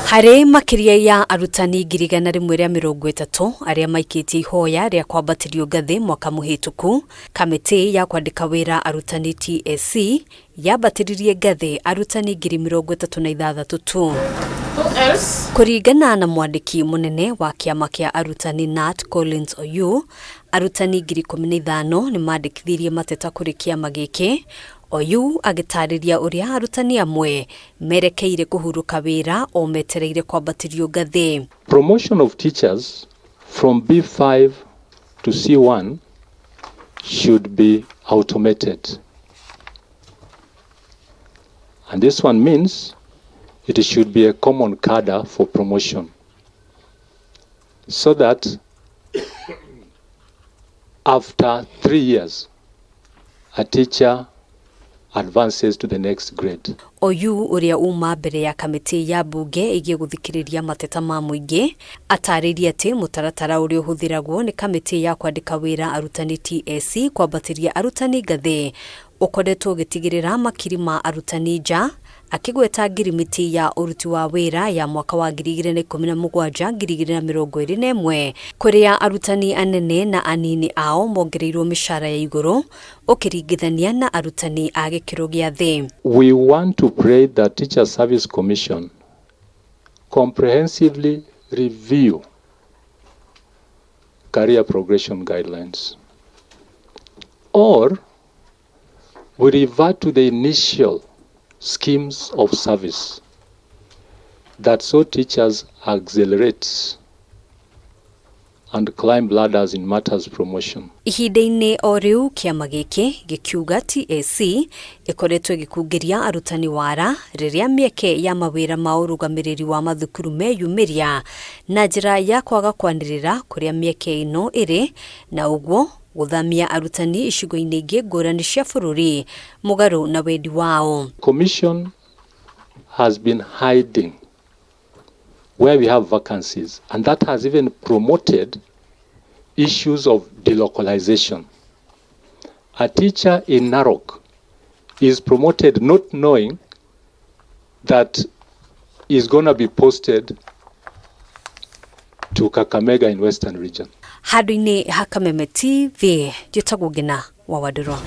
Hari makiria ya arutani 130 aria maikitie ihoya ria kwambatirio ngathi mwaka muhituku, kamiti ya kwandika wira arutani TSC yabatiririe ngathi arutani 36,000 tu. Kuringana na mwandiki munene wa kiama kia arutani Nat Collins OYUU, arutani 15,000 ni mandikithirie mateta kuri kiama giki. OYUU agitariria uria arutani amwe merekeire kuhuruka wira o metereire kwambatirio ngathi. Promotion of teachers from B5 to C1 should be automated. And this one means it should be a common cadre for promotion, so that after 3 years a teacher advances to the next grade. OYUU uria uma mbere ya kamiti ya mbunge igie guthikiriria mateta ma muingi atariirie ati mutaratara uria uhuthiragwo ni kamiti ya kwandika wira arutani TSC kwambatiria arutani ngathi ukoretwo gitigirira makiri ma arutani nja, akigweta ngirimiti ya uruti wa wira ya mwaka wa 2017-2021 kuria arutani anene na anini ao mongereirwo mishara ya iguru ukiringithania na arutani a gikiro gia thi. We want to pray that Teacher Service Commission comprehensively review career progression guidelines, or we revert to the initial schemes of service that saw teachers accelerate and climb ladders in matters promotion. Ihinda-ini o riu kiama giki gikiuga TSC ikoretwo gikungiria arutani wara riria mieke ya mawira ma urugamiriri wa mathukuru meyumiria na njira ya kwaga kwanirira kuria mieke ino iri, na uguo guthamia arutani icigo-ini ingi ngurani cia bururi mugaru na wendi wao. Commission has been hiding where we have vacancies, and that has even promoted issues of delocalization. A teacher in Narok is promoted not knowing that is going to be posted to Kakamega in Western region. Handu-ini ha KAMITII, njitagwo Ngina wa Wadurwa.